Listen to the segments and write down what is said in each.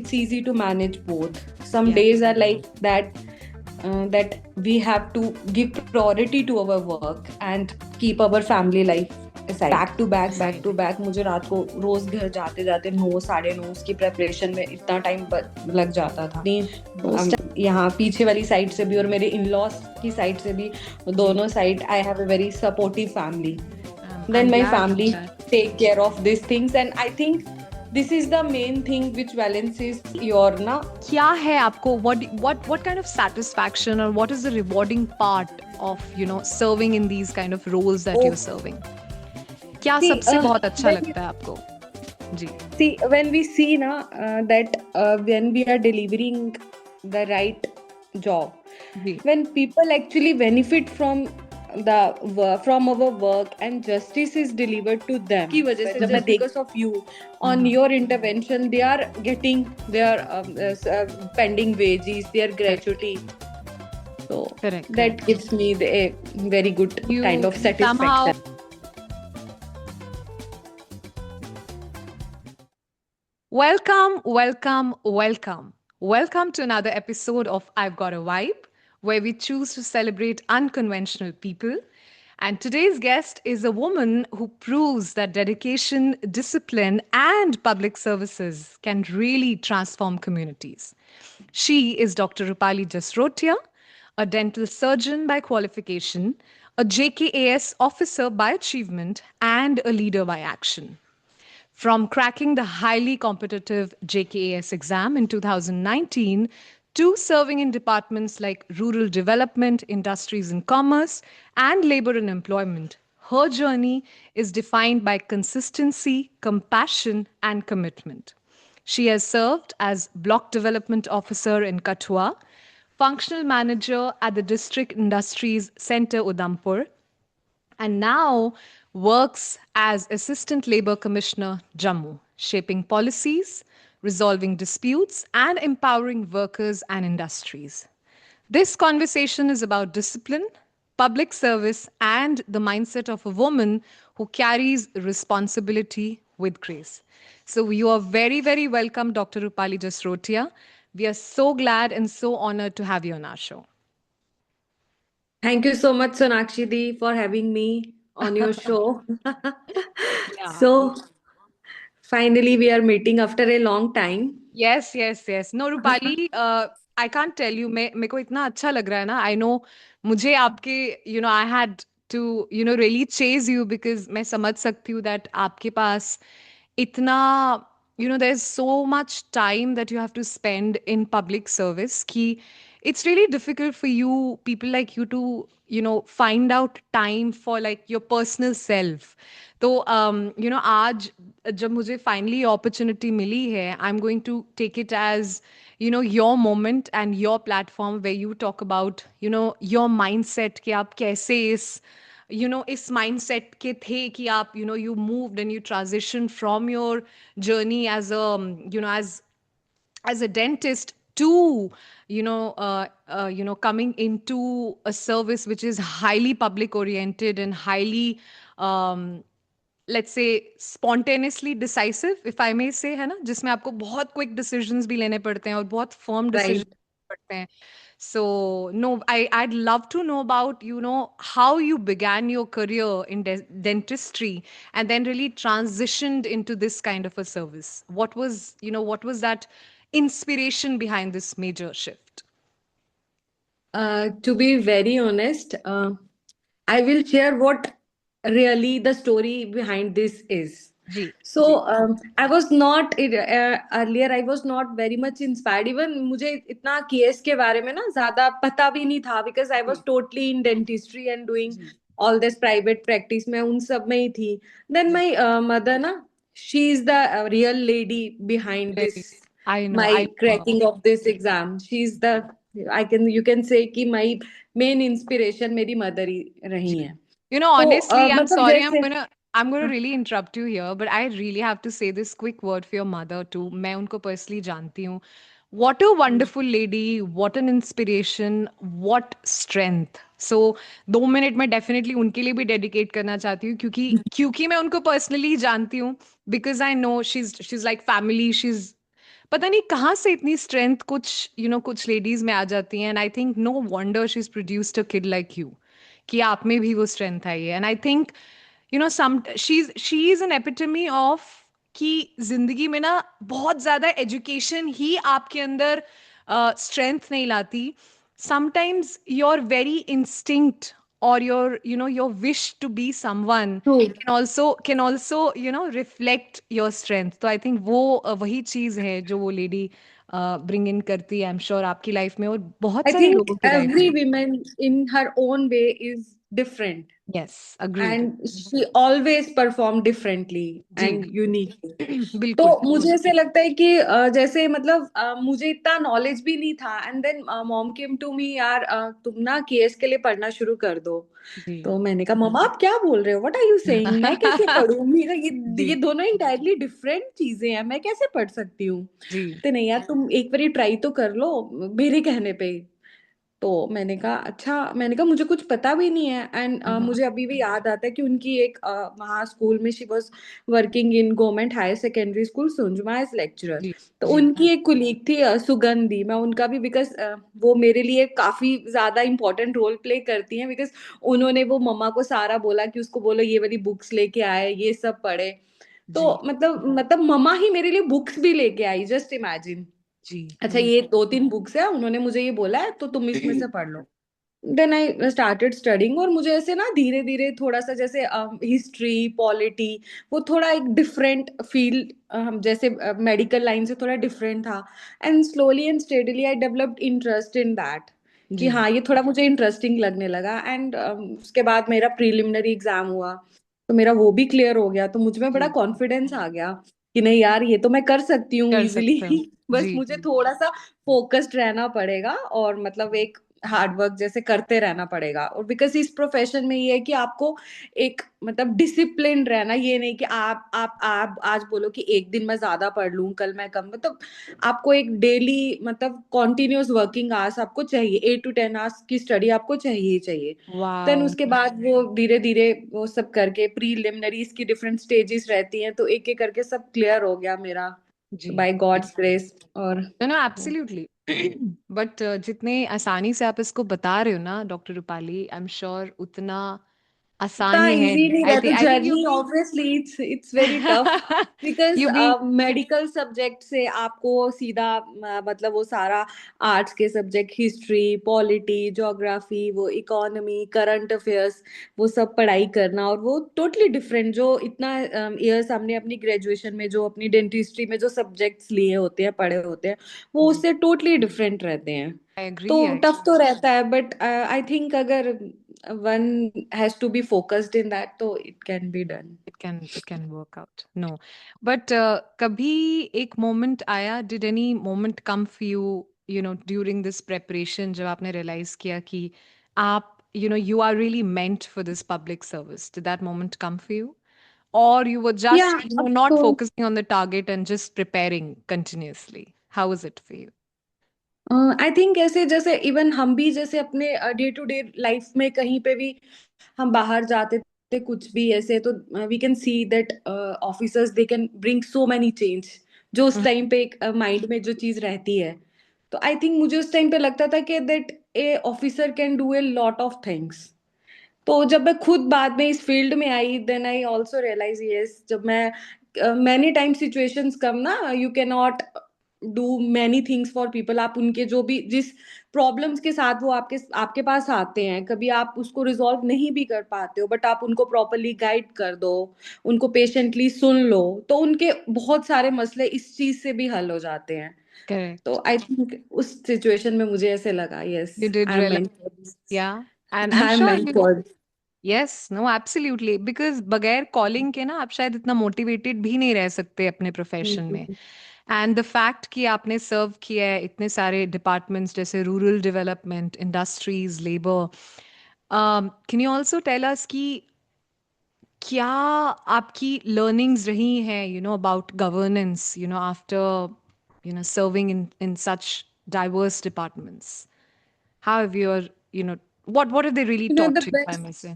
it's easy to manage both. Some Yes. days are like that, that we have to give priority to our work and keep our family life aside. Back to back मुझे रात को रोज घर जाते जाते 9 साढ़े 9 की preparation में इतना टाइम लग जाता था। यहाँ पीछे वाली साइड से भी और मेरे इन लॉज की साइड से भी, दोनों side I have a very supportive family. Then my family take care of these things, and I think this is the main thing which balances your na. क्या है आपको what kind of satisfaction or what is the rewarding part of serving in these kind of roles that you're serving? क्या सबसे बहुत अच्छा लगता है आपको? जी. See, when we see na that when we are delivering the right job, when people actually benefit from our work and justice is delivered to them की वजह से, just because of you, on your intervention, they are getting their pending wages, their gratuity. So that gives me a very good kind of satisfaction. Welcome to another episode of I've Got a Vibe, where we choose to celebrate unconventional people. And today's guest is a woman who proves that dedication, discipline, and public services can really transform communities. She is Dr. Rupali Jasrotia, a dental surgeon by qualification, a JKAS officer by achievement, and a leader by action. From cracking the highly competitive JKAS exam in 2019 to serving in departments like rural development, industries and commerce, and labor and employment, her journey is defined by consistency, compassion, and commitment. She has served as Block Development Officer in Kathua, Functional Manager at the District Industries Centre Udhampur, and now works as Assistant Labour Commissioner, Jammu, shaping policies, resolving disputes, and empowering workers and industries. This conversation is about discipline, public service, and the mindset of a woman who carries responsibility with grace. So, you are very, very welcome, Dr. Rupali Jasrotia. We are so glad and so honored to have you on our show. Thank you so much, Sonakshi Di, for having me on your show. So, finally, we are meeting after a long time. Yes. No, Rupali, I can't tell you, मेरे को इतना अच्छा लग रहा है ना. I know मुझे आपके, I had to, really chase you because मैं समझ सकती हूँ that आपके पास इतना, there's so much time that you have to spend in public service कि it's really difficult for you, people like you to, find out time for like your personal self. तो आज जब मुझे फाइनली अपॉर्चुनिटी मिली है, I am going to take it as your moment and your platform way you talk about your mindset कि आप कैसे इस माइंडसेट के थे कि आप you moved and you transition from your journey as as a dentist to coming into a service which is highly public oriented and highly let's say spontaneously decisive, if I may say, है ना, जिसमें आपको बहुत quick decisions भी लेने पड़ते हैं और बहुत firm decisions पड़ते हैं. So no, I'd love to know about how you began your career in dentistry and then really transitioned into this kind of a service. What was that inspiration behind this major shift? To be very honest, I will share what really the story behind this is. So I was not earlier, I was not very much inspired. Even मुझे इतना case के बारे में ना ज़्यादा पता भी नहीं था, because I was totally in dentistry and doing all this private practice. मैं उन सब में ही थी. Then my mother ना, she is the real lady behind this. My cracking of this exam. She's the you can say कि my main inspiration मेरी mother ही रही है. Honestly, I'm sorry, I'm gonna really interrupt you here, but I really have to say this quick word for your mother too. मैं उनको personally जानती हूँ. What a wonderful lady, what an inspiration, what strength. So 2 minute मैं definitely उनके लिए भी dedicate करना चाहती हूँ क्योंकि मैं उनको personally जानती हूँ, because I know she's like family. She's पता नहीं कहाँ से इतनी स्ट्रेंथ कुछ कुछ लेडीज में आ जाती है, and I think no wonder she is produced a kid like you, कि आप में भी वो स्ट्रेंथ आई है। And I think some she is an epitome of कि जिंदगी में ना बहुत ज्यादा एजुकेशन ही आपके अंदर स्ट्रेंथ नहीं लाती। Sometimes your very instinct or your wish to be someone True. can also reflect your strength. तो I think वो वही चीज है जो वो लेडी ब्रिंग इन करती है, आई एम श्योर आपकी लाइफ में और बहुत I सारे think लोगों की लाइफ every में। woman in her own way is different, yes, agreed. and she always perform differently जी। and uniquely. तो बिल्कुल। मुझे ऐसे लगता है कि जैसे मतलब मुझे इतना नॉलेज भी नहीं था, and then mom came to me, यार तुम ना केएस के लिए पढ़ना शुरू कर दो। जी। तो मैंने कहा मम्मा आप क्या बोल रहे हो, व्हाट आर यू सेइंग, मैं कैसे पढ़ूं, मेरा ये जी। दोनों इंटायरली डिफरेंट चीजें हैं, मैं कैसे पढ़ सकती हूँ। जी। तो नहीं यार, तुम एक बार ट्राई तो कर लो, मेरे कहने पे। तो मैंने कहा अच्छा, मैंने कहा मुझे कुछ पता भी नहीं है। एंड मुझे अभी भी याद आता है कि उनकी एक वहाँ स्कूल में she was working in government higher secondary school सुंजमा एज लेक्चरर। जी। तो जी। उनकी एक कुलीग थी सुगंधी, मैं उनका भी बिकॉज वो मेरे लिए काफी ज्यादा इंपॉर्टेंट रोल प्ले करती हैं, बिकॉज उन्होंने वो मम्मा को सारा बोला कि उसको बोलो ये वाली बुक्स लेके आए, ये सब पढ़े। तो जी। मतलब मम्मा ही मेरे लिए बुक्स भी लेके आई, जस्ट इमेजिन। जी। अच्छा ये दो तीन बुक्स है, उन्होंने मुझे ये बोला है तो तुम इसमें से पढ़ लो। देन आई स्टार्टेड स्टडिंग, और मुझे ऐसे ना धीरे धीरे थोड़ा सा जैसे हिस्ट्री पॉलिटी, वो थोड़ा एक डिफरेंट फील्ड, जैसे मेडिकल लाइन से थोड़ा डिफरेंट था। And slowly and steadily I developed interest in that, कि जी। हाँ ये थोड़ा मुझे इंटरेस्टिंग लगने लगा। एंड उसके बाद मेरा प्रीलिमिनरी एग्जाम हुआ, तो मेरा वो भी क्लियर हो गया, तो मुझ में बड़ा जी। कॉन्फिडेंस आ गया कि नहीं यार ये तो मैं कर सकती हूँ कर इजिली। सकते हो। बस जी। मुझे थोड़ा सा फोकस्ड रहना पड़ेगा, और मतलब एक हार्ड वर्क जैसे करते रहना पड़ेगा। और बिकॉज इस प्रोफेशन में ये है कि आपको एक मतलब डिसिप्लिन रहना, ये नहीं कि आप आज बोलो कि एक दिन मैं ज्यादा पढ़ लूं, कल मैं कम, मतलब आपको एक डेली मतलब कॉन्टिन्यूस वर्किंग आवर्स आपको चाहिए, 8 to 10 आवर्स की स्टडी आपको चाहिए ही चाहिए। Then wow. उसके बाद वो धीरे धीरे वो सब करके प्रीलिमिनरीज की डिफरेंट स्टेजेस रहती हैं, तो एक एक करके सब क्लियर हो गया मेरा, जी। By God's grace. और नो नो, एब्सोल्युटली। बट जितने आसानी से आप इसको बता रहे हो ना doctor Rupali, I am sure उतना आसान इतना ही है। इजी नहीं रहता I think journey, obviously it's very tough, because you be medical subject से आपको सीधा मतलब वो सारा आर्ट्स के सब्जेक्ट, हिस्ट्री पॉलिटी ज्योग्राफी, वो इकोनॉमी करंट अफेयर्स, वो सब पढ़ाई करना, और वो टोटली डिफरेंट जो इतना ईयर्स हमने अपनी ग्रेजुएशन में जो अपनी डेंटिस्ट्री में जो सब्जेक्ट्स लिए होते हैं पढ़े होते हैं, वो जी। उससे टोटली डिफरेंट रहते हैं। आई एग्री। तो टफ तो रहता है, बट आई थिंक अगर one has to be focused in that तो it can be done. It can work out. No, but कभी एक मोमेंट आया, did any moment come for you, during this preparation, जब आपने रियलाइज किया कि आप you are really meant for this public service? Did that moment come for you, or you were या just अब not तो focusing on the target and just preparing continuously? How was it for you? I think ऐसे जैसे even हम भी जैसे अपने day to day life में कहीं पे भी हम बाहर जाते थे कुछ भी ऐसे, तो we can see that officers they can bring so many change, जो उस Mhm. टाइम पे एक माइंड में जो चीज रहती है। तो आई थिंक मुझे उस टाइम पे लगता था कि that a officer can do a lot of things. तो जब मैं खुद बाद में इस फील्ड में आई, then I also realise yes, जब मैं मैनी टाइम सिचुएशंस कम ना, you can not do many things for people. आप उनके जो भी जिस प्रॉब्लम्स के साथ वो आपके आपके पास आते हैं, कभी आप उसको रिजॉल्व नहीं भी कर पाते हो, बट आप उनको प्रॉपरली गाइड कर दो, उनको पेशेंटली सुन लो, तो उनके बहुत सारे मसले इस चीज से भी हल हो जाते हैं। Correct. तो आई थिंक उस सिचुएशन में मुझे ऐसे लगा yes, You did I am realize, meant yeah. And I'm I am sure meant you, for. yes, no, absolutely. Because बगैर कॉलिंग के ना आप शायद इतना मोटिवेटेड भी नहीं रह सकते अपने प्रोफेशन में। एंड द फैक्ट कि आपने सर्व किया है इतने सारे डिपार्टमेंट्स जैसे rural development, industries, labour, can you also tell us कि क्या आपकी लर्निंग्स रही हैं about governance after serving in such diverse departments? How have your what have they really You know, taught you, if I may say?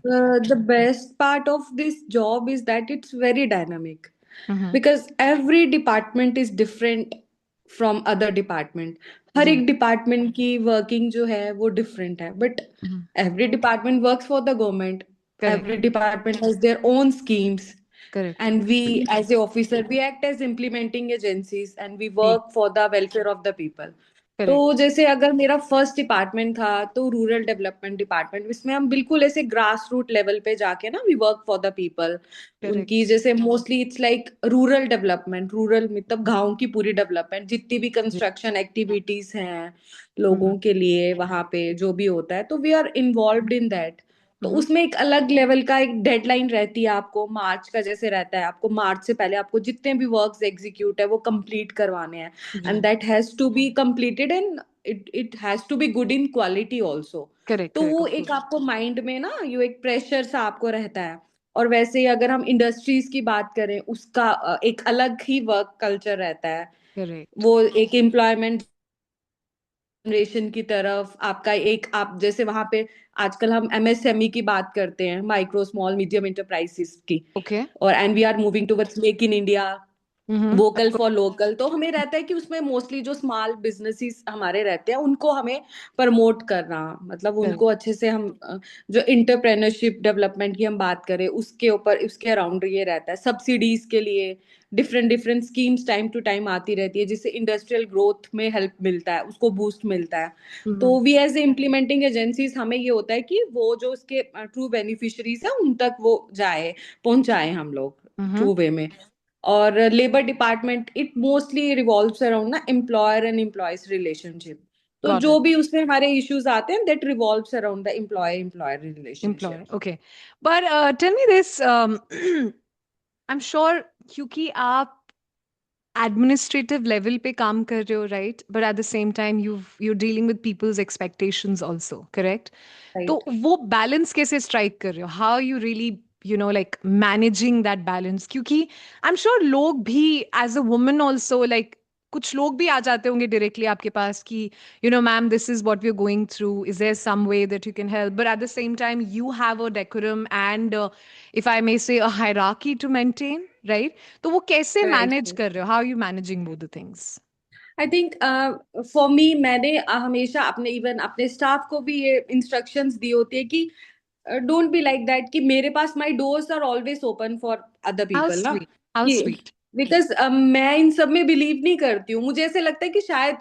the best part of this job is that it's very dynamic, Mm-hmm. because every department is different from other department. हर जी। एक department की working जो है वो different है, but every department works for the government. Correct, Every department has their own schemes, correct. and we as a officer we act as implementing agencies and we जी, work for the welfare of the people. तो correct, जैसे अगर मेरा first department था तो rural development department, इसमें हम बिल्कुल ऐसे ग्रास रूट लेवल पे जाके ना we work for the people. उनकी करेक्ट। जैसे mostly it's like rural development, rural मतलब गांव की पूरी डेवलपमेंट, जितनी भी जी। कंस्ट्रक्शन एक्टिविटीज हैं हुँ, हुँ, लोगों के लिए वहां पे जो भी होता है, तो we are involve in that. तो हुँ, उसमें एक अलग लेवल का एक डेडलाइन रहती है आपको, मार्च का जैसे रहता है, आपको मार्च से पहले आपको जितने भी वर्क्स एग्जीक्यूट है वो कंप्लीट करवाने हैं, जी। And that has to be completed and it has to be good in quality also. Correct, तो करेक्ट, वो ऑफ एक कोर्स। आपको माइंड में ना ये एक प्रेशर सा आपको रहता है। और वैसे ही अगर हम इंडस्ट्रीज की बात करें, उसका एक अलग ही वर्क कल्चर रहता है। करेक्ट। वो एक एम्प्लॉयमेंट जनरेशन की तरफ आपका एक, आप जैसे वहां पे आजकल हम एमएसएमई की बात करते हैं, माइक्रो स्मॉल मीडियम एंटरप्राइजेस की, ओके। और and we are moving towards make in India, hmm, hmm, of vocal course. For local. तो हमें रहता है कि उसमें मोस्टली जो स्मॉल बिजनेसेस हमारे रहते हैं उनको हमें प्रमोट करना, मतलब करेक्ट, उनको अच्छे से हम जो इंटरप्रेन्योरशिप डेवलपमेंट की हम बात करें उसके ऊपर, उसके अराउंड ये रहता है। सब्सिडीज के लिए different different schemes time to time आती रहती है, जिससे इंडस्ट्रियल ग्रोथ में हेल्प मिलता है, उसको बूस्ट मिलता है। हुँ, तो hmm, we as a implementing agencies हमें ये होता है कि वो जो उसके ट्रू बेनिफिशरीज है उन तक वो जाए, पहुंचाए हम लोग हुँ, हुँ, ट्रू वे में। और labour department it mostly revolves around ना एम्प्लॉयर एंड एम्प्लॉयज रिलेशनशिप। तो गॉट जो इट। भी उसमें हमारे इश्यूज आते हैं that revolves around the employer employer relationship. Employer, okay. But tell me this, I am sure क्योंकि आप एडमिनिस्ट्रेटिव लेवल पे काम कर रहे हो, right? But at the same time you're dealing with people's expectations also, correct? तो right. वो balance कैसे स्ट्राइक कर रहे हो? How you really like managing that balance? क्योंकि आई एम श्योर लोग भी as a woman also, like कुछ लोग भी आ जाते होंगे डायरेक्टली आपके पास कि ma'am, this is what we are going through, is there some way that you can help? But at the same time you have a decorum and if I may say a hierarchy to maintain, right? तो वो कैसे manage right. कर रहे हो? How you managing both the things? I think for me, मैंने हमेशा अपने even अपने स्टाफ को भी ये इंस्ट्रक्शंस दी होती है कि डोंट बी लाइक दैट, कि मेरे पास my doors are always open for other how people ना, स्वीट, हाउ कि स्वीट। बिकॉज मैं इन सब में बिलीव नहीं करती हूँ। मुझे ऐसे लगता है कि शायद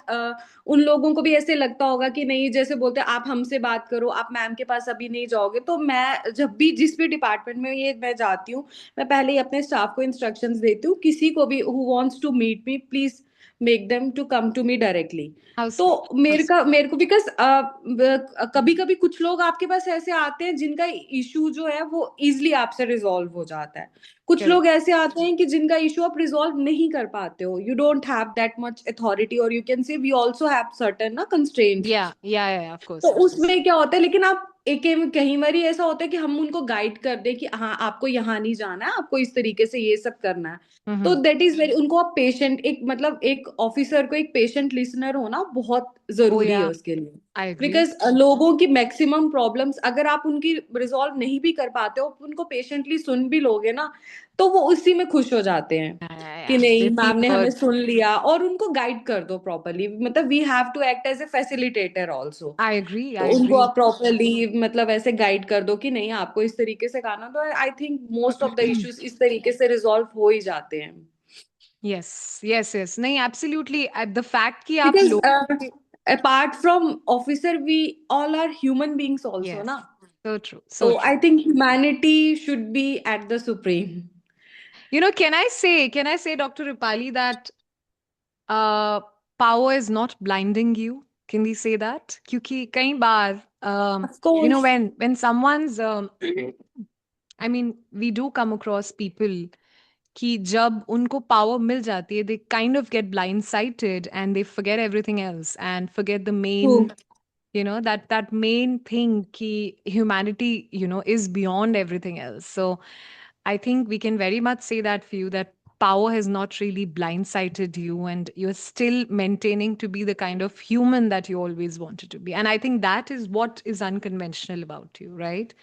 उन लोगों को भी ऐसे लगता होगा कि नहीं, जैसे बोलते हैं आप हमसे बात करो, आप मैम के पास अभी नहीं जाओगे। तो मैं जब भी जिस भी डिपार्टमेंट में ये मैं जाती हूँ, मैं पहले ही अपने स्टाफ को इंस्ट्रक्शंस देती हूँ, किसी को भी who wants to meet me please make them to come to me directly. How तो स्वीट, हाउ स्वीट। मेरे को बिकॉज कभी कभी कुछ लोग आपके पास ऐसे आते हैं जिनका इशू जो है वो इजिली आपसे रिजॉल्व हो जाता है। कुछ करेक्ट। लोग ऐसे आते हैं कि जिनका इशू आप रिजॉल्व नहीं कर पाते हो, you don't have that much authority, और you can say we also have certain ना कंस्ट्रेंट्स। या ऑफ तो कोर्स, ऑफ कोर्स। उसमें क्या होता है, लेकिन आप एक कहीं बार ऐसा होता है कि हम उनको गाइड कर दे कि हाँ आपको यहाँ नहीं जाना है, आपको इस तरीके से ये सब करना है। तो हम्म। दैट इज वेरी, उनको आप पेशेंट, एक मतलब एक ऑफिसर को एक पेशेंट लिसनर होना बहुत ओ जरूरी या, है उसके लिए। I agree. बिकॉज लोगों की मैक्सिमम प्रॉब्लम्स अगर आप उनकी रिजॉल्व नहीं भी कर पाते हो, उनको पेशेंटली सुन भी लोगे ना, तो वो उसी में खुश हो जाते हैं कि या दे नहीं फील मैम ने हमें हर्ट। सुन लिया। और उनको गाइड कर दो प्रॉपरली, मतलब we have to act as a facilitator also. I agree, तो आई उनको एग्री। आप प्रॉपरली मतलब ऐसे गाइड कर दो कि नहीं आपको इस तरीके से करना, तो I think most of the issues इस तरीके से रिजॉल्व हो ही जाते हैं। Yes, yes, yes. नहीं, एब्सोल्युटली, द फैक्ट कि आप बिकॉज लोग। apart from officer we all are human beings also yes, ना। So true, So so true. I think humanity should be at the supreme. Can I say, Dr. Rupali, that power is not blinding you? Can we say that? क्योंकि कई बार, Of course. when someone's I mean, we do come across people कि जब उनको power मिल जाती है, they kind of get blindsided and they forget everything else and forget the main, True. that main thing कि humanity, is beyond everything else. So I think we can very much say that for you, that power has not really blindsided you and you're still maintaining to be the kind of human that you always wanted to be. And I think that is what is unconventional about you, right?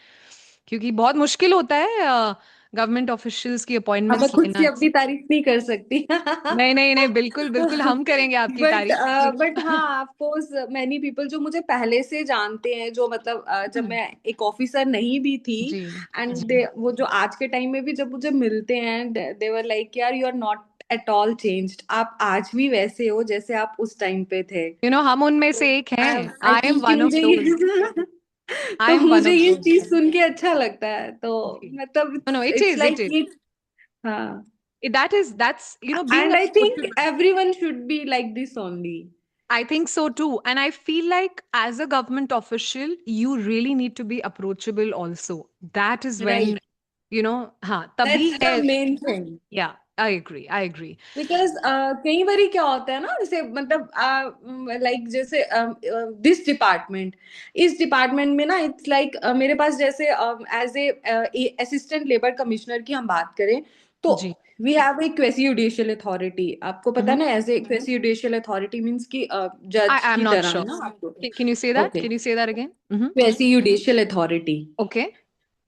क्योंकि बहुत मुश्किल होता है government officials की अब मैं appointments खुद लेना। से अपनी तारीफ नहीं कर सकती। नहीं नहीं नहीं, बिल्कुल बिल्कुल हम करेंगे आपकी बट तारीफ कि- बट हाँ, ऑफ कोर्स मैनी पीपल जो मुझे पहले से जानते हैं, जो मतलब जब मैं एक ऑफिसर नहीं भी थी, जी एंड जी। वो जो आज के टाइम में भी जब मुझे मिलते हैं, दे वर लाइक यार you are not at all changed, आप आज भी वैसे हो जैसे आप उस टाइम पे थे। हम उनमें तो से एक हैं। आई आई एम थिंक कि वन ऑफ मुझे दोज। तो आई एम वन मुझे ऑफ ये दोज। चीज सुन के अच्छा लगता है, तो जी। मतलब no no, it it's is it like is. ये। हाँ, That is, that's, being and I think approachable. everyone should be like this only. I think so too. And I feel like as a government official, you really need to be approachable also. That is Right. when, हाँ, तभी That's है. the main thing. Yeah, I agree. I agree. Because कई बारी क्या होता है ना, जैसे मतलब लाइक जैसे दिस डिपार्टमेंट, इस डिपार्टमेंट में ना इट्स लाइक मेरे पास जैसे as a assistant labour commissioner की हम बात करें, तो जी. We have a quasi judicial authority, आपको पता है Mm-hmm. ना, as a quasi judicial authority means की जज I'm की not तरह sure. ना आपको। Can you say that? Okay, Can you say that again? Mm-hmm. Quasi judicial authority, Okay.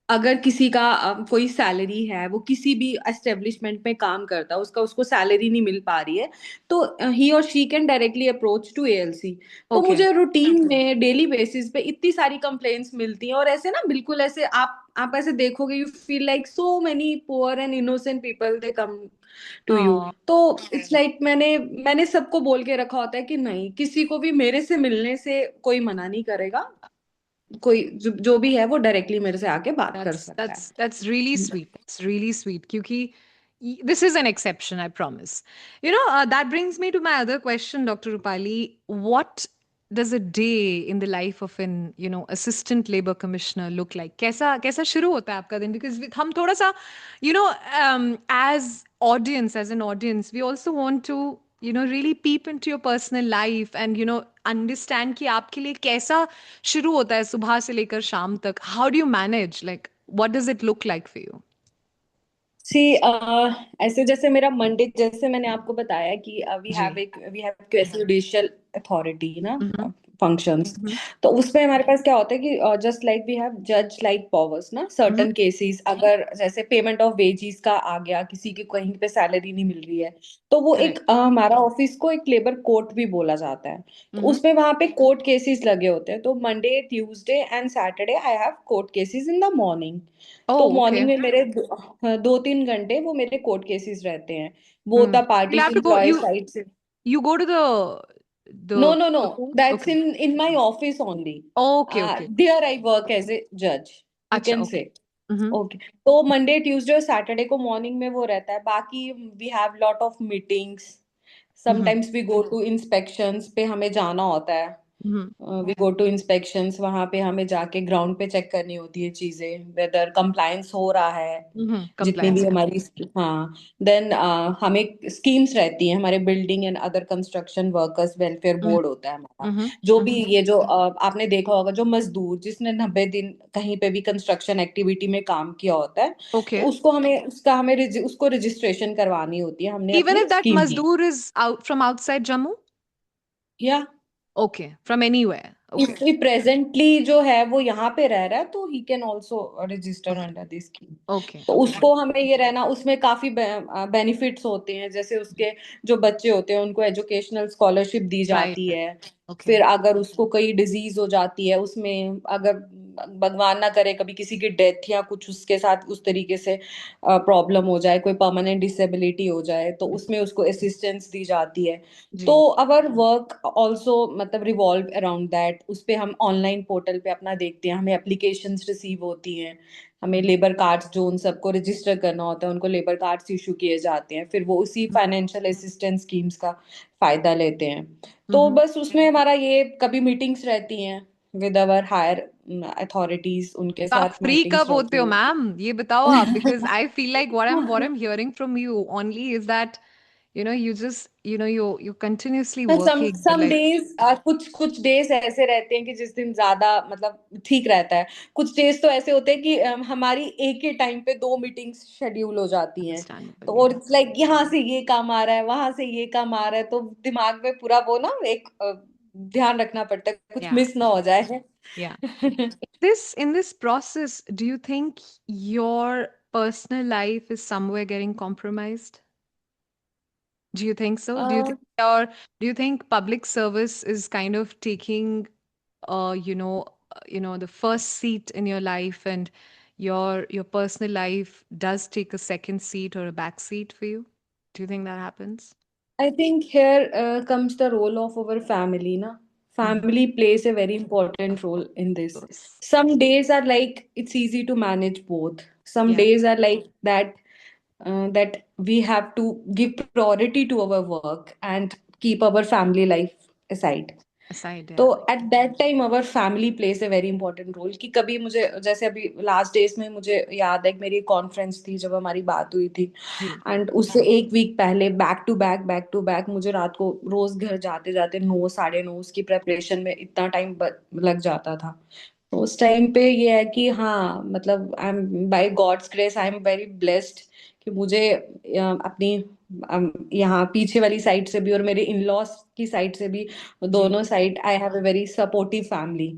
अगर किसी का कोई सैलरी है, वो किसी भी एस्टेब्लिशमेंट में काम करता है, उसका उसको सैलरी नहीं मिल पा रही है, तो ही और she can directly approach to ALC. तो Okay. मुझे रूटीन में डेली बेसिस पे इतनी सारी कंप्लेंट्स मिलती हैं, और ऐसे ना बिल्कुल ऐसे आप ऐसे देखोगे, you feel like so many poor and innocent people they come to you. Oh, तो इट्स लाइक मैंने सबको बोल के रखा होता है कि नहीं, किसी को भी मेरे से मिलने से कोई मना नहीं करेगा, कोई जो भी है वो डायरेक्टली मेरे से आके बात कर that's सकता है। that's that's really sweet. That's really sweet. क्योंकि this is an exception, I promise. That brings me to my other question, Dr. Rupali. What does a day in the life of an, assistant labor commissioner look like? कैसा कैसा शुरू होता है आपका दिन? Because हम थोड़ा सा, as an audience, we also want to, really peep into your personal life and, understand कि आपके लिए कैसा शुरू होता है सुबह से लेकर शाम तक. How do you manage? Like, what does it look like for you? सी ऐसे जैसे मेरा मंडे, जैसे मैंने आपको बताया कि जी. We have quasi judicial authority ना Mm-hmm. फंक्शंस। Mm-hmm. तो उसमें हमारे पास क्या होता है कि जस्ट लाइक वी हैव जज लाइक पावर्स ना, Mm-hmm. सर्टन केसेस, अगर जैसे पेमेंट ऑफ वेजेस का आ गया, किसी की कहीं पे सैलरी नहीं मिल रही है, तो वो एक Correct. हमारा ऑफिस को एक लेबर कोर्ट भी बोला जाता है। तो Mm-hmm. उसमें वहां पे कोर्ट केसेस लगे होते हैं, तो Monday Tuesday and Saturday I have court cases in the morning. तो Oh, मॉर्निंग okay. में मेरे 2-3 घंटे वो मेरे कोर्ट केसेस रहते हैं, both Hmm. The You'll parties have to go. Employ You side से। you go to No, the no, no, court. that's Okay. in my office only. Okay. Okay. There I work as a judge, you अच्छा. can say. Okay. Mm-hmm. Okay, तो Monday Tuesday और Saturday को morning में वो रहता है, बाकी we have lot of meetings, Mm-hmm. Sometimes we go to inspections पे हमें जाना होता है, Mm-hmm. We go to inspections, वहां पे हमें जाके ग्राउंड पे चेक करनी होती है चीजें, वेदर कंप्लायंस हो रहा है, Mm-hmm. जितनी भी Compliance. Correct. हमारी। हाँ, देन हमें स्कीम्स रहती हैं, हमारे building and other construction workers welfare Mm-hmm. Board होता है हमारा। Mm-hmm. जो भी Mm-hmm. ये जो आपने देखा होगा, जो मजदूर जिसने 90 दिन कहीं पे भी कंस्ट्रक्शन एक्टिविटी में काम किया होता है, तो Okay. उसको रजिस्ट्रेशन करवानी होती है हमने Even अपनी if that स्कीम की। Mazdoor is out from outside Jammu? या Okay. From anywhere. If Okay. Presently जो है वो यहाँ पे रह रहा है, तो he can also register Okay. Under this scheme. Okay. तो Okay. उसको हमें ये रहना, उसमें काफी बेनिफिट्स होते हैं, जैसे उसके जो बच्चे होते हैं उनको एजुकेशनल स्कॉलरशिप दी Right. जाती Right. है। Okay. फिर अगर उसको कोई डिजीज हो जाती है, उसमें अगर भगवान ना करे कभी किसी की डेथ या कुछ उसके साथ उस तरीके से प्रॉब्लम हो जाए, कोई परमानेंट डिसेबिलिटी हो जाए, तो उसमें उसको असिस्टेंस दी जाती है। तो जी. अवर वर्क ऑल्सो मतलब रिवॉल्व अराउंड दैट, उस पे हम ऑनलाइन पोर्टल पे अपना देखते हैं, हमें एप्लीकेशंस रिसीव होती हैं, हमें लेबर कार्ड्स जो उन सबको रजिस्टर करना होता है, उनको लेबर कार्ड्स इशू किए जाते हैं, फिर वो उसी फाइनेंशियल असिस्टेंस स्कीम्स का फायदा लेते हैं। तो Mm-hmm. बस उसमें हमारा ये कभी मीटिंग्स रहती हैं विद अवर हायर अथॉरिटीज, उनके तो आप साथ फ्री मीटिंग्स कब होते हो रहती मैम, ये बताओ आप, बिकॉज हैं। I feel like what I'm hearing from you only is that you just you continuously working, but some like days, कुछ कुछ डेज ऐसे रहते हैं कि जिस दिन ज्यादा मतलब ठीक रहता है, कुछ डेज तो ऐसे होते हैं कि हमारी एक ही टाइम पे 2 मीटिंग्स शेड्यूल हो जाती हैं। तो understandable, और yeah. इट्स लाइक यहाँ से ये काम आ रहा है, वहां से ये काम आ रहा है, तो दिमाग में पूरा वो ना एक ध्यान रखना पड़ता है कुछ Yeah. मिस ना हो जाए। Yeah. This in this process, do you think your personal life is somewhere getting compromised? Do you think so? uh, Do you think public service is kind of taking the first seat in your life, and your personal life does take a second seat or a back seat for you? Do you think that happens? I think here comes the role of our family. Na? Mhm. Family plays a very important role in this. Yes. Some days are like it's easy to manage both. Some Yeah. days are like that that we have to give priority to our work and keep our family life aside. Aside, तो yeah. At that time our family plays a very important role कि कभी मुझे जैसे अभी last days में मुझे याद है कि मेरी कॉन्फ्रेंस थी जब हमारी बात हुई थी जी। एंड उससे एक वीक पहले बैक टू बैक मुझे रात को रोज घर जाते जाते 9 साढ़े 9 उसकी प्रेपरेशन में इतना टाइम लग जाता था तो उस टाइम पे ये है कि हाँ मतलब I am by God's grace I am very blessed कि मुझे अपनी यहाँ पीछे वाली साइड से भी और मेरे इन लॉज की साइड से भी जी। दोनों side I have a very supportive family.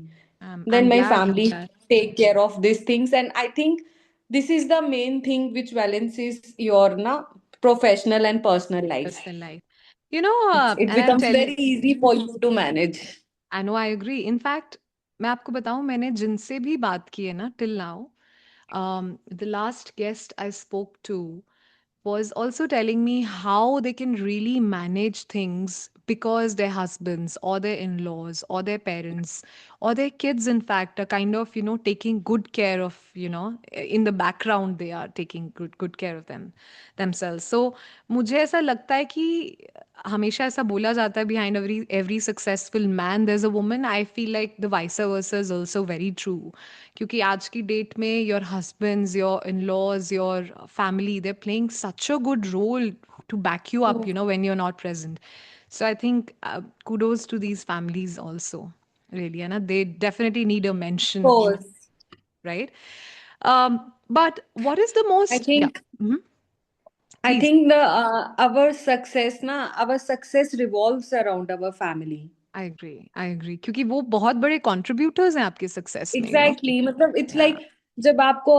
I'm Then my glad of family that. take care of these things, and I think this is the main thing which balances your na professional and personal life. Personal life. You know, It and I'll becomes tell you, very easy for you to manage. I know I agree. In fact मैं आपको बताऊं, मैंने जिनसे भी बात की है ना till now, the last guest I spoke to was also telling me how they can really manage things because their husbands or their in-laws or their parents or their kids, in fact, are kind of taking good care of, in the background they are taking good care of themselves. So मुझे ऐसा लगता है कि हमेशा ऐसा बोला जाता है, behind every successful man there's a woman. I feel like the vice versa is also very true, क्योंकि आज की डेट में your husbands, your in-laws, your family, they're playing such a good role to back you up, Of when you're not present. So I think kudos to these families also, really, and they definitely need a mention, course. right? But what is the I most, yeah, think mhm, I please. think the our success revolves around our family. I agree, क्योंकि वो बहुत बड़े contributors हैं आपके success में, exactly मतलब it's like जब आपको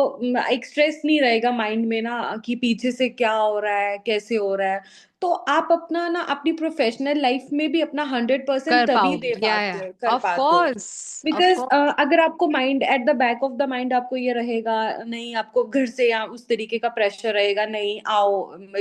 एक स्ट्रेस नहीं रहेगा माइंड में ना कि पीछे से क्या हो रहा है कैसे हो रहा है तो आप अपना ना अपनी प्रोफेशनल लाइफ में भी अपना 100% कर तभी पाओगे, दे या पाते कर ऑफ पाते हो कोर्स, ऑफ बिकॉज कोर्स। अगर आपको mind at the back of the mind आपको ये रहेगा नहीं आपको घर से या उस तरीके का प्रेशर रहेगा नहीं आओ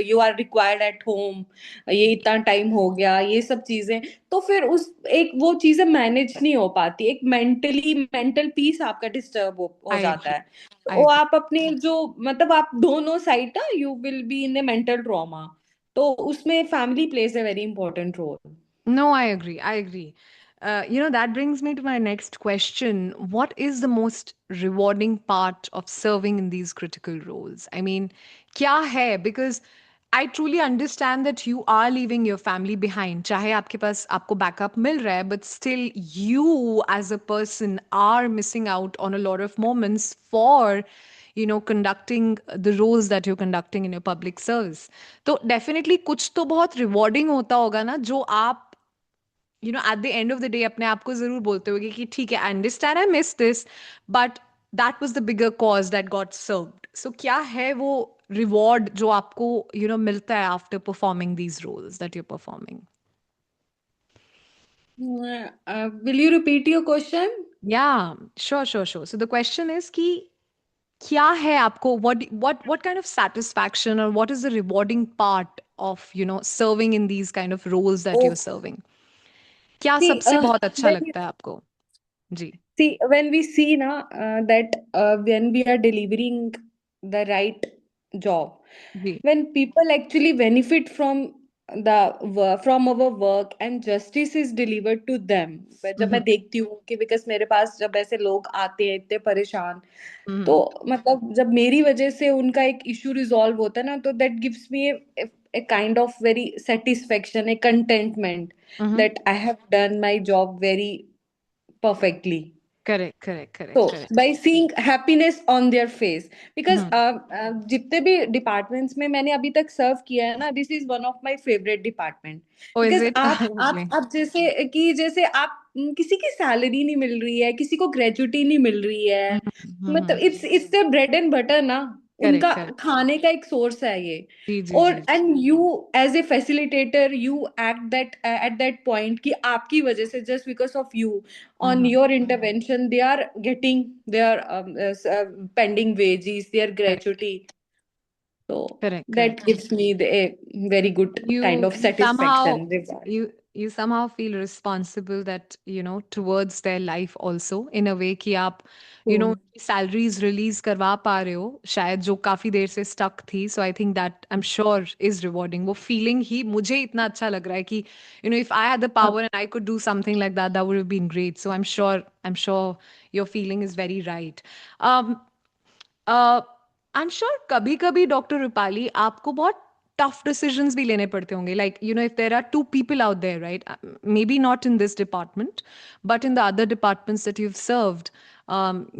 you are required at home ये इतना टाइम हो गया ये सब चीजें तो फिर उस एक वो चीजें मैनेज नहीं हो पाती एक मेंटल पीस आपका डिस्टर्ब हो आई जाता एग्री, है आई वो एग्री। आप अपने जो मतलब आप दोनों साइड ना you will be in a mental trauma तो उसमें family plays a very important role No, I agree. I agree. That brings me to my next question. What is the most rewarding part of serving in these critical roles? I mean, kya hai? Because I truly understand that you are leaving your family behind. चाहे आपके पास आपको backup मिल रहा है, but still you as a person are missing out on a lot of moments for conducting the roles that you're conducting in your public service. तो definitely कुछ तो बहुत rewarding होता होगा ना, जो आप at the end of the day अपने आप को जरूर बोलते होगे कि ठीक है, I understand, I miss this, but that was the bigger cause that got served. So क्या है वो रिवॉर्ड जो आपको मिलता है after performing these roles that you performing? Will you repeat your question या, sure sure sure. So the question is कि क्या है आपको, what kind of satisfaction, or what is the rewarding part of serving in these kind of roles that you're serving? क्या See, सबसे बहुत अच्छा when लगता है आपको? जी। when we see na that when we are delivering the right job, ji. when people actually benefit from the from our work and justice is delivered to them, जब मैं देखती हूँ कि बिकॉज मेरे पास जब ऐसे लोग आते हैं इतने परेशान तो हम्म। मतलब जब मेरी वजह से उनका एक इशू रिजॉल्व होता है ना तो that gives me a kind of very satisfaction a contentment hmm. That I have done my job very perfectly correct, correct, correct, so correct. by seeing happiness on their face because hmm. जितने भी departments में मैंने अभी तक सर्व किया है ना this is one of my favourite department oh, is because it? Okay. आप जैसे कि जैसे आप किसी की सैलरी नहीं मिल रही है किसी को ग्रेजुटी नहीं मिल रही है मतलब it's the bread and butter ना उनका करेक्ट करेक्ट खाने का एक सोर्स है ये. जी जी और जी and you as a facilitator you act that at that point कि आपकी वजह से just because of you on hmm your intervention they are getting their pending wages their correct gratuity. So correct that correct gives me a very good kind of you somehow satisfaction reward. you somehow feel responsible that towards their life also in a way कि आप So salaries release करवा पा रहे हो शायद जो काफी देर से stuck थी so I think that I'm sure is rewarding वो feeling ही मुझे इतना अच्छा लग रहा है कि if I had the uh, power and I could do something like that that would have been great so I'm sure your feeling is very right um I am sure कभी कभी doctor Rupali आपको बहुत tough decisions भी लेने पड़ते होंगे like if there are two people out there right may be not in this department but in the other departments that you have served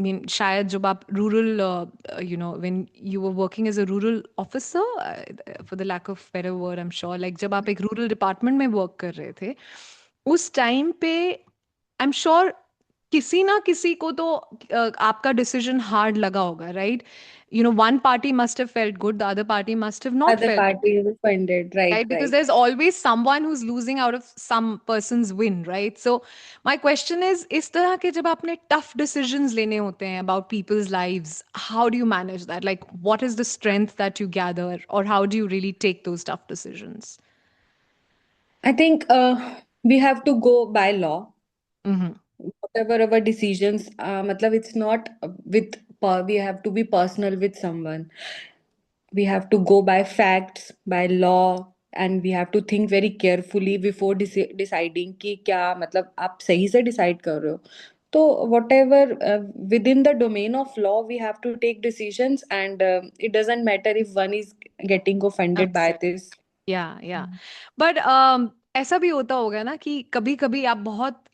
mean शायद जब आप rural when you were working as a rural officer for the lack of better word I am sure like जब आप एक rural department में work कर रहे थे उस टाइम पे आई एम श्योर किसी ना किसी को तो आपका डिसीजन हार्ड लगा होगा right one party must have felt good the other party must have not other felt party is offended, right, right because right. there's always someone who's losing out of some person's win right so my question is तरह के जब आपने tough decisions लेने होते हैं about people's lives how do you manage that like what is the strength that you gather or how do you really take those tough decisions I think we have to go by law. mm-hmm. Whatever our decisions, matlab it's not with we have to be personal with someone. We have to go by facts, by law, and we have to think very carefully before deciding कि क्या मतलब आप सही से decide कर रहे हो. तो whatever within the domain of law, we have to take decisions, and it doesn't matter if one is getting offended by this. या बट ऐसा भी होता होगा ना कि कभी कभी आप बहुत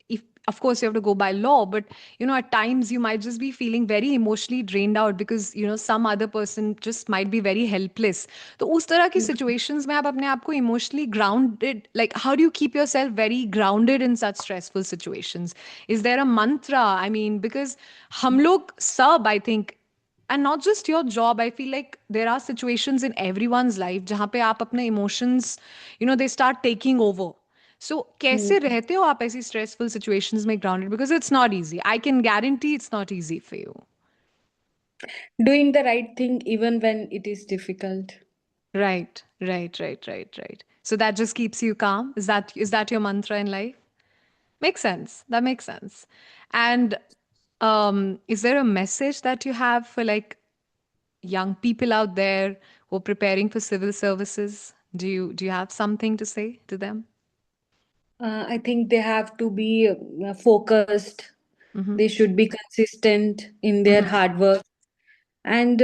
if of course you have to go by law but at times you might just be feeling very emotionally drained out because some other person just might be very helpless तो उस तरह की situations में आप अपने आप को emotionally grounded like how do you keep yourself very grounded in such stressful situations is there a mantra I mean because हम लोग सब I think and not just your job I feel like there are situations in everyone's life जहाँ पे आप अपने emotions they start taking over so कैसे रहते हो आप ऐसी stressful situations में grounded because it's not easy I can guarantee it's not easy for you Doing the right thing even when it is difficult. right so that just keeps you calm is that your mantra in life makes sense that makes sense and is there a message that you have for like young people out there who are preparing for civil services? Do you have something to say to them? I think they have to be focused. Mm-hmm. They should be consistent in their Mm-hmm. hard work, and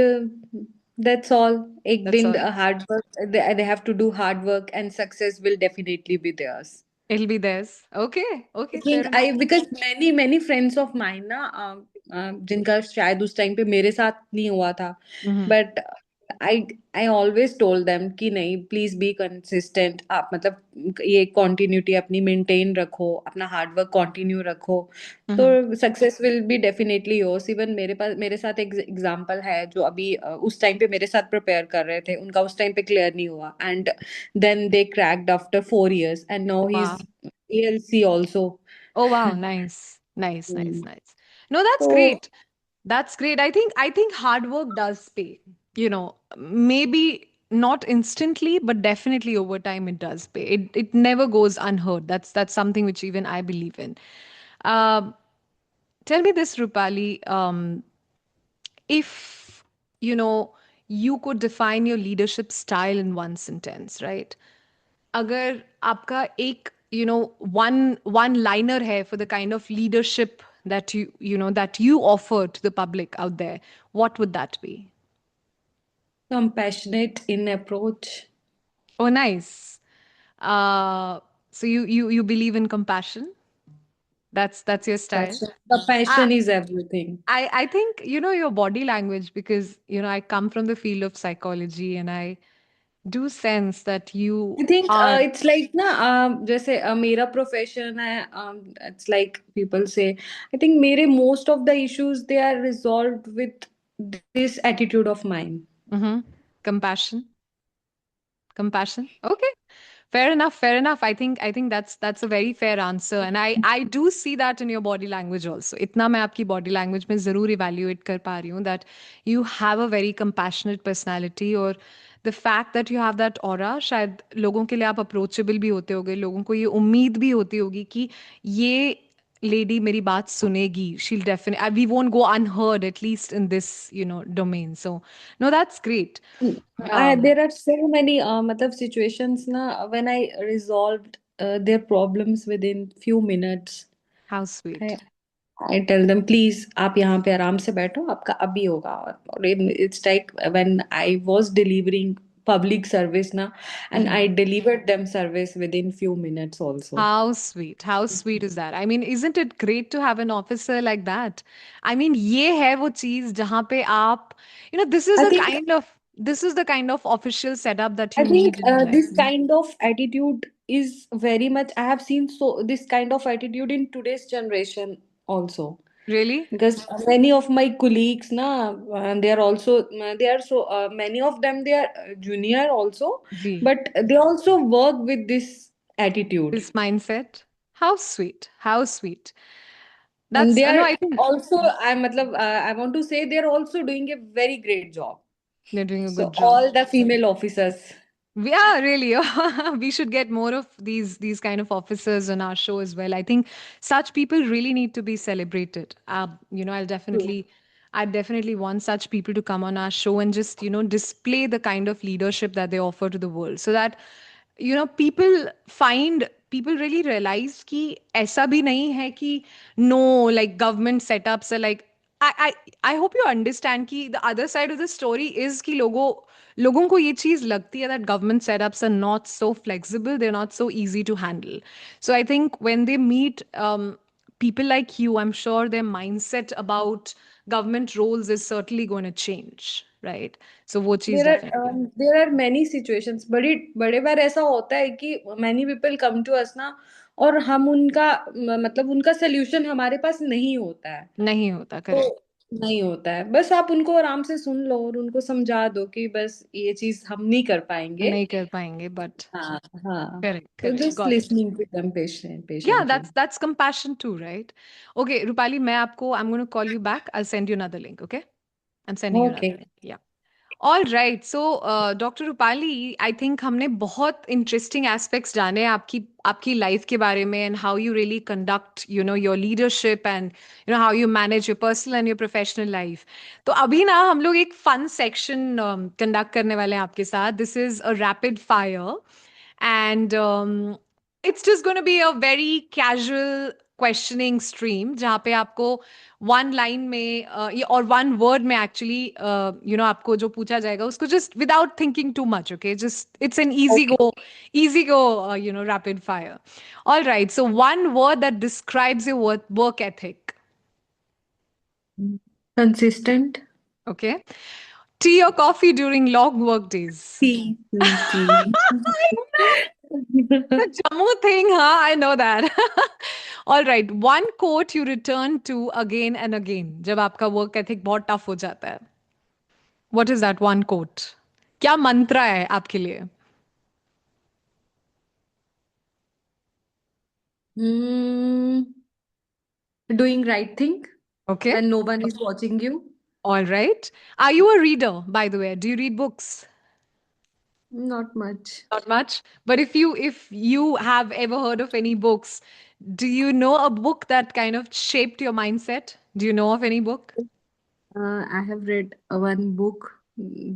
that's all. एक That's दिन all. hard work. They have to do hard work, and success will definitely be theirs. It'll be theirs. Okay. I Okay. Fair think enough. I because many friends of mine ना जिनका शायद उस time पे मेरे साथ नहीं हुआ था, Mm-hmm. but I always told them कि नहीं, please be consistent. आप मतलब ये continuity अपनी maintain रखो, अपना hard work continue रखो, तो Mm-hmm. Success will be definitely yours. Even मेरे साथ एक एग्जांपल है जो अभी उस टाइम पे मेरे साथ प्रिपेयर कर रहे थे, उनका उस टाइम पे क्लियर नहीं हुआ, and then they cracked after 4 years and now he Wow. Is ALC also. Oh wow. Nice. Nice. Nice. Hmm. Nice. No, that's So great. That's great. I think hard work does pay. Maybe not instantly, but definitely over time it does pay. It never goes unheard. That's something which even I believe in. Um, Tell me this, Rupali. If you know you could define your leadership style in one sentence, right? अगर आपका एक one liner है for the kind of leadership that you offer to the public out there, what would that be? compassionate in approach. Oh, nice. Uh, so you believe in compassion? That's your style. Compassion is everything. I think your body language because I come from the field of psychology and I do sense that you I think are it's like ना जैसे मेरा profession है, it's like people say, I think मेरे most of the issues they are resolved with this attitude of mine. Mm-hmm. Compassion. Compassion. Okay. Fair enough. Fair enough. I think that's a very fair answer, and I do see that in your body language also. इतना मैं आपकी body language में ज़रूर evaluate कर पा रही हूँ that you have a very compassionate personality, और the fact that you have that aura, शायद लोगों के लिए आप approachable भी होते होगे, लोगों को ये उम्मीद भी होती होगी कि ये lady मेरी बात सुनेगी, she'll definitely, we won't go unheard, at least in this domain. So no, that's great. There are so many matlab situations na when I resolved their problems within few minutes. How sweet. I, I tell them, please, आप यहाँ पे आराम से बैठो, आपका अभी होगा. और it's like when I was delivering public service na, and I delivered them service within few minutes also. How sweet. How sweet is that? I mean, isn't it great to have an officer like that? I mean, ये है वो चीज जहाँ पे आप, I think this is the kind of official setup that I you think need in your life. this kind of attitude is very much. I have seen so this kind of attitude in today's generation also, Really? because many of my colleagues na, they are also they are so many of them they are junior also, Ji. but they also work with this attitude, This mindset. How sweet. How sweet. and That's, they no, are I think also I want to say they are also doing a very great job. they're doing a So good job. all the female officers. Yeah, really. We should get more of these kind of officers on our show as well. I think such people really need to be celebrated. True. I definitely want such people to come on our show and just, display the kind of leadership that they offer to the world, so that, people really realize कि ऐसा भी नहीं है कि no, like government setups are like, I hope you understand कि the other side of the story is कि लोगों को ये चीज लगती है that government setups are not so flexible, they're not so easy to handle. So I think when they meet people like you, I'm sure their mindset about government roles is certainly going to change, right? So वो चीज definitely. There are many situations. बड़ी बड़े बार ऐसा होता है कि many people come to us ना, और हम उनका मतलब उनका solution हमारे पास नहीं होता है. नहीं होता, तो करेक्ट. नहीं होता है, बस आप उनको आराम से सुन लो और उनको समझा दो कि बस ये चीज हम नहीं कर पाएंगे. नहीं कर पाएंगे, but हाँ. हाँ. correct, So correct, just got it. listening to them Yeah, patiently. that's compassion too, right? Okay, Rupali, I'm going to call you back. I'll send you another link, okay? I'm sending you another Okay. link. Yeah. All right. So doctor Rupali, I think हमने बहुत interesting aspects जाने आपकी आपकी life के बारे में, and how you really conduct your leadership, and how you manage your personal and your professional life. तो अभी ना हम लोग एक फन सेक्शन कंडक्ट करने वाले हैं आपके साथ. This is a rapid fire, and it's just going to be a very casual questioning stream जहाँ पे आपको वन लाइन में और वन वर्ड में एक्चुअली आपको जो पूछा जाएगा उसको just without thinking too much. Okay, just it's an Okay. easy go rapid fire. All right, so one word that describes your work ethic. Consistent. Okay. Tea or coffee during long work days? Tea. Tea. Tea. The Jammu thing, huh? I know that. All right. One quote you return to again and again जब आपका work ethic बहुत tough हो जाता है. What is that one quote? क्या मंत्रा है आपके लिए? Hmm. Doing right thing Okay. when no one is watching you. All right. Are you a reader, by the way? Do you read books? Not much. Not much. But if you have ever heard of any books, do you know a book that kind of shaped your mindset? Do you know of any book? I have read one book.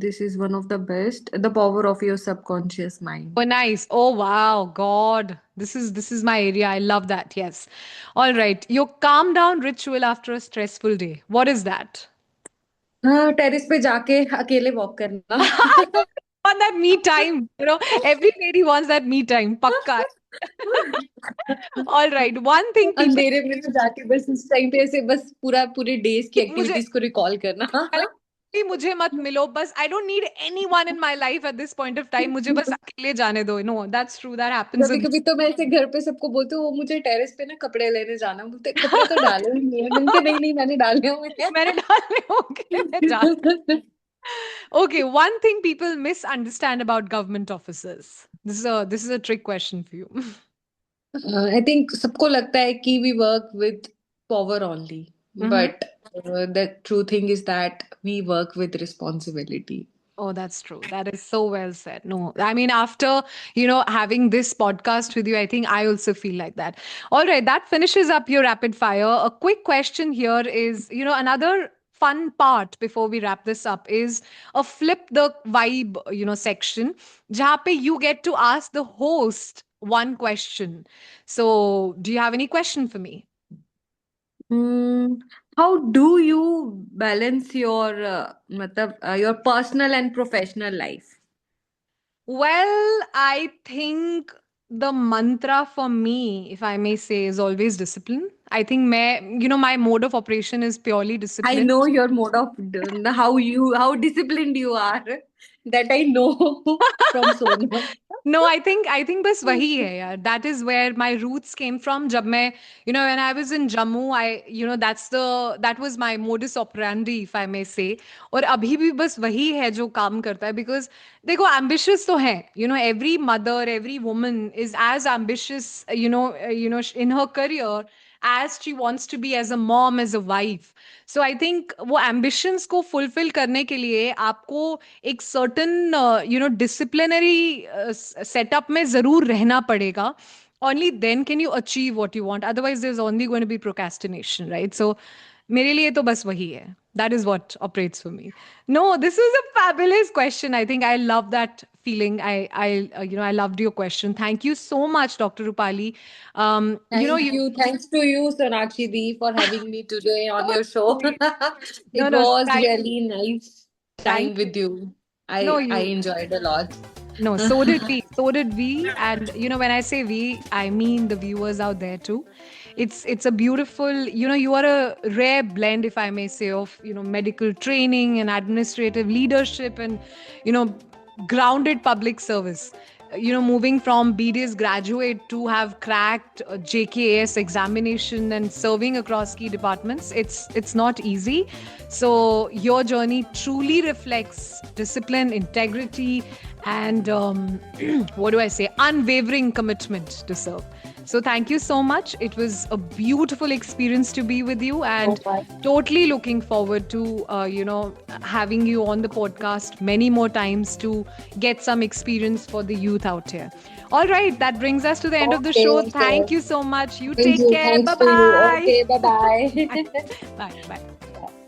This is one of the best. The Power of Your Subconscious Mind. Oh, nice. Oh, wow. God. This is my area. I love that. Yes. All right. Your calm down ritual after a stressful day. What is that? हाँ, terrace पे जाके अकेले walk करना. Want that me time. Every lady wants that me time. Pakka. All right. One thing people अंधेरे में तो जाके बस उस टाइम पे ऐसे बस पूरे डेज की मुझे एक्टिविटीज को रिकॉल करना. मुझे मत मिलो बस. I don't need anyone in my life at this point of time. मुझे बस अकेले जाने दो. No, that's true. That happens कभी with कभी तो मैं ऐसे घर पे सबको बोलती हूँ, वो मुझे टेरेस पे ना कपड़े लेने जाना, बोलते कपड़े तो डाले ही नहीं है, मैंने नहीं नहीं मैंने डाले हुए मैंने डाले होंगे, मैं जानती. हैं. Okay, one thing people misunderstand about government officers. This is a trick question for you. I think सबको लगता है कि we work with power only, Mm-hmm. But the true thing is that we work with responsibility. Oh, that's true. That is so well said. No, I mean, after, having this podcast with you, I think I also feel like that. All right, that finishes up your rapid fire. A quick question here is, another fun part before we wrap this up is a flip the vibe, section, jahan pe you get to ask the host one question. So, do you have any question for me? Mm, how do you balance your your personal and professional life? Well, I think the mantra for me, if I may say, is always discipline. I think my mode of operation is purely I discipline. know your mode of how disciplined you are. That I know from Sona. No, I think बस वही है यार. That is where my roots came from. जब मैं, when I was in Jammu, that was my modus operandi, if I may say. और अभी भी बस वही है जो काम करता है. Because देखो, ambitious तो है. Every mother, every woman is as ambitious, in her career as she wants to be as a mom, as a wife. So I think वो ambitions को fulfill करने के लिए आपको एक certain disciplinary setup में जरूर रहना पड़ेगा. Only then can you achieve what you want. Otherwise, there's only going to be procrastination, right? So मेरे लिए तो बस वही है. That is what operates for me. No, this is a fabulous question. I think I love that feeling. I loved your question. Thank you so much, Dr. Rupali. Thank you. Thanks to you, Sonakshi Di, for having me today on your show. No, It no, was really nice time thank you. with you. No, I you. enjoyed a lot. No, so did we. So did we. And when I say we, I mean the viewers out there too. It's a beautiful, you are a rare blend, if I may say, of medical training and administrative leadership and you know grounded public service. Moving from BDS graduate to have cracked a JKAS examination and serving across key departments, it's not easy. So your journey truly reflects discipline, integrity, and what do I say, unwavering commitment to serve. So thank you so much. It was a beautiful experience to be with you, and totally looking forward to having you on the podcast many more times to get some experience for the youth out here. All right, that brings us to the end of the show. Okay, Thank you so much. You Thank take you. care. Thanks Bye to you. bye. Okay, bye-bye. Bye bye.